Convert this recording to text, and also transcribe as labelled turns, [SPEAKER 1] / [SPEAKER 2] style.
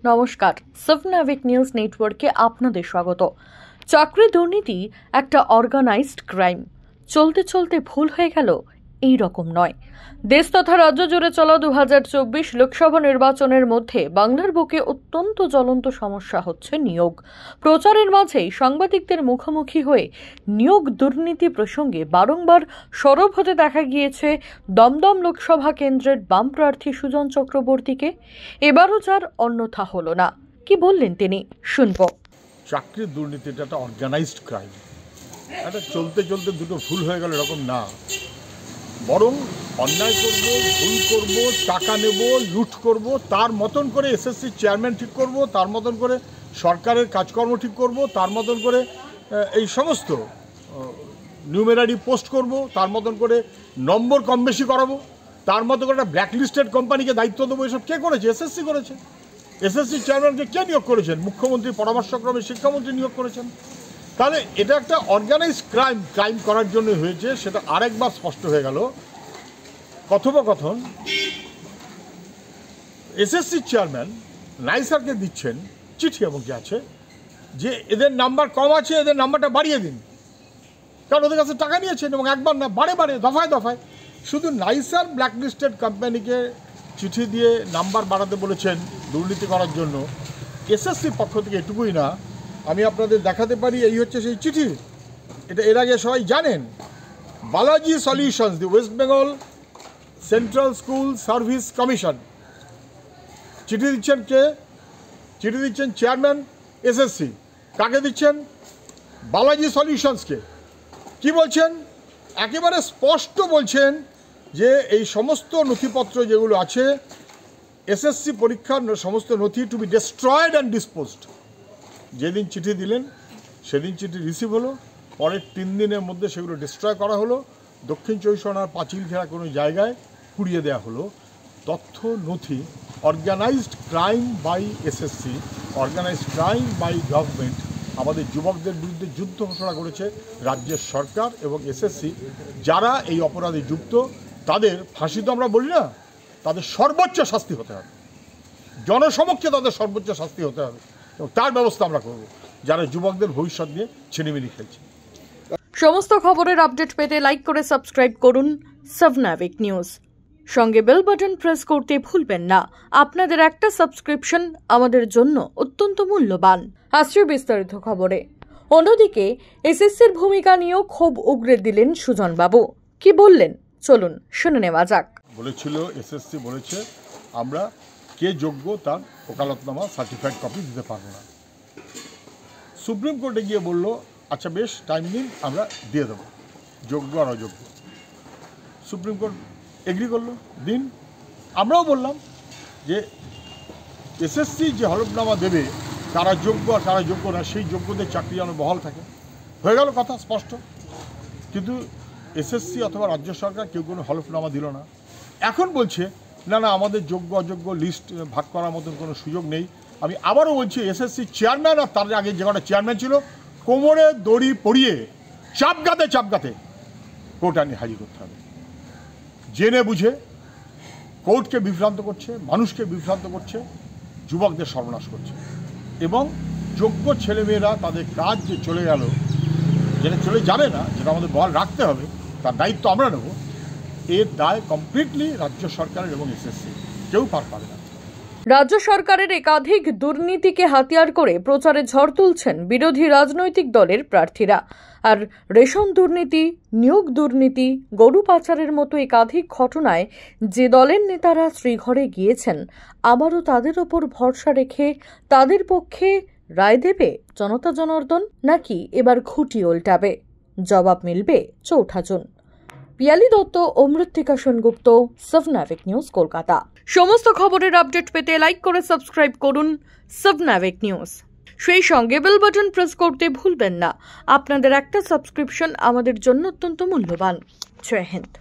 [SPEAKER 1] নমস্কার, সাবনাভিক নিউজ নেটওয়ার্কে আপনাদের স্বাগত। চাকরি দুর্নীতি একটা অর্গানাইজড ক্রাইম। চলতে চলতে ভুল হয়ে গেল এই রকম নয়। দেশ তথা রাজ্য জুড়ে চলা 2024 লোকসভা নির্বাচনের মধ্যে বাংলার বুকে অত্যন্ত জ্বলন্ত সমস্যা হচ্ছে নিয়োগ। প্রচারের মাঝেই সাংবাদিকদের মুখোমুখি হয়ে নিয়োগ দুর্নীতি প্রসঙ্গে বারংবার সরব হতে দেখা গিয়েছে দমদম লোকসভা কেন্দ্রের বাম প্রার্থী সুজন চক্রবর্তীকে। এবারও যার অন্যথা হলো না। কি বললেন তিনি, শুনব।
[SPEAKER 2] চাকরির দুর্নীতিটা একটা অর্গানাইজড ক্রাইম। এটা চলতে চলতে দুটো ভুল হয়ে গেল এরকম না, বরং অন্যায় করব, ভুল করব, টাকা নেব, লুট করব, তার মতন করে এসএসসি চেয়ারম্যান ঠিক করব, তার মতন করে সরকারের কাজকর্ম ঠিক করব, তার মতন করে এই সমস্ত নিউমেরারি পোস্ট করব, তার মতন করে নম্বর কম বেশি করাবো, তার মতো করে একটা ব্ল্যাকলিস্টেড কোম্পানিকে দায়িত্ব দেবো। এসব কে করেছে? এসএসসি করেছে। এসএসসি চেয়ারম্যানকে কে নিয়োগ করেছেন? মুখ্যমন্ত্রীর পরামর্শক্রমে শিক্ষামন্ত্রী নিয়োগ করেছেন। তাহলে এটা একটা অর্গানাইজ ক্রাইম করার জন্য হয়েছে, সেটা আরেকবার স্পষ্ট হয়ে গেল। কথোপকথন এসএসসি চেয়ারম্যান নাইসারকে দিচ্ছেন চিঠি এবং কি আছে যে এদের নাম্বার কম আছে, এদের নাম্বারটা বাড়িয়ে দিন, কারণ ওদের কাছে টাকা নিয়েছেন এবং একবার না বারে বারে দফায় দফায়। শুধু নাইসার ব্ল্যাকলিস্টেড কোম্পানিকে চিঠি দিয়ে নাম্বার বাড়াতে বলেছেন দুর্নীতি করার জন্য। এসএসসির পক্ষ থেকে এটুকুই না, আমি আপনাদের দেখাতে পারি। এই হচ্ছে সেই চিঠি। এটা এর আগে সবাই জানেন। Balaji solutions, the West Bengal central school service commission. চিঠি দিচ্ছেন কে? চিঠি দিচ্ছেন চেয়ারম্যান এসএসসি। কাকে দিচ্ছেন? বালাজি সলিউশনসকে। কি বলছেন? একেবারে স্পষ্ট বলছেন যে এই সমস্ত নথিপত্র যেগুলো আছে, এসএসসি পরীক্ষার সমস্ত নথি to be destroyed and disposed. যেদিন চিঠি দিলেন সেদিন চিঠি রিসিভ হলো, পরের 3 দিনের মধ্যে সেগুলো ডিস্ট্রয় করা হলো। দক্ষিণ 24 পরগনার পাঁচিল ঘেরা কোনো জায়গায় পুড়িয়ে দেওয়া হলো। তথ্য নথি organized crime by SSC, organized crime by government. আমাদের যুবকদের বিরুদ্ধে যুদ্ধ ঘোষণা করেছে রাজ্যের সরকার এবং এসএসসি। যারা এই অপরাধে যুক্ত তাদের ফাঁসি তো আমরা বলি না, তাদের সর্বোচ্চ শাস্তি হতে হবে, জনসমক্ষে তাদের সর্বোচ্চ শাস্তি হতে হবে এবং তার ব্যবস্থা আমরা করব যারা যুবকদের ভবিষ্যৎ নিয়ে ছিনিমিনি খেলছে।
[SPEAKER 1] সমস্ত খবরের আপডেট পেতে লাইক করে সাবস্ক্রাইব করুন সাবনাভিক নিউজ। সঙ্গে বেল বাটন প্রেস করতে ভুলবেন না। আপনাদের একটা সাবস্ক্রিপশন আমাদের জন্য অত্যন্ত মূল্যবান। আসছে বিস্তারিত খবরে। অন্যদিকে এসএসসির ভূমিকা নিয়েও ক্ষোভ উগরে দিলেন সুজনবাবু। কি বললেন চলুন শুনে নেওয়া যাক।
[SPEAKER 2] বলেছিল এসএসসি বলেছে আমরা কে যোগ্য তার ওকালতনামা সার্টিফাইড কপি দিতে পারবো না। সুপ্রিম কোর্টে গিয়ে বলল আচ্ছা বেশ, টাইম দিন, আমরা দিয়ে দেবো যোগ্য আর অযোগ্য। সুপ্রিম কোর্ট এগ্রি করলো, দিন। আমরাও বললাম যে এসএসসি যে হলফনামা দেবে কারা যোগ্য আর কারা যোগ্য না, সেই যোগ্যদের চাকরি যেন বহাল থাকে। হয়ে গেল কথা স্পষ্ট। কিন্তু এসএসসি অথবা রাজ্য সরকার কেউ কোনো হলফনামা দিল না। এখন বলছে না না, আমাদের যোগ্য অযোগ্য লিস্ট ভাগ করার মতন কোনো সুযোগ নেই। আমি আবারও বলছি, এসএসসি চেয়ারম্যান আর তার আগে যে কটা চেয়ারম্যান ছিল কোমরে দড়ি পরিয়ে চাপগাতে কোর্ট আনি হাজির করতে হবে। জেনে বুঝে কোর্টকে বিভ্রান্ত করছে, মানুষকে বিভ্রান্ত করছে, যুবকদের সর্বনাশ করছে এবং যোগ্য ছেলেমেয়েরা তাদের কাজ যে চলে গেল, যেটা চলে যাবে না, যেটা আমাদের বহাল রাখতে হবে, তার দায়িত্ব আমরা নেব। এর দায় কমপ্লিটলি রাজ্য সরকারের এবং এসএসসি, কেউ পার পাবে না।
[SPEAKER 1] রাজ্য সরকারের একাধিক দুর্নীতিকে হাতিয়ার করে প্রচারে ঝড় তুলছেন বিরোধী রাজনৈতিক দলের প্রার্থীরা। আর রেশন দুর্নীতি, নিয়োগ দুর্নীতি, গরু পাচারের মতো একাধিক ঘটনায় যে দলের নেতারা শ্রীঘরে গিয়েছেন, আবারও তাদের ওপর ভরসা রেখে তাদের পক্ষে রায় দেবে জনতা জনার্দন, নাকি এবার খুঁটি উল্টাবে? জবাব মিলবে 4 জুন। পিয়ালি দত্ত ও মৃত্তিকা সেনগুপ্ত, সাবনাভিক নিউজ, কলকাতা। সমস্ত খবরের আপডেট পেতে লাইক করে সাবস্ক্রাইব করুন সাবনাভিক নিউজ। সেই সঙ্গে বেল বাটন প্রেস করতে ভুলবেন না। আপনাদের একটা সাবস্ক্রিপশন আমাদের জন্য অত্যন্ত মূল্যবান। জয় হিন্দ।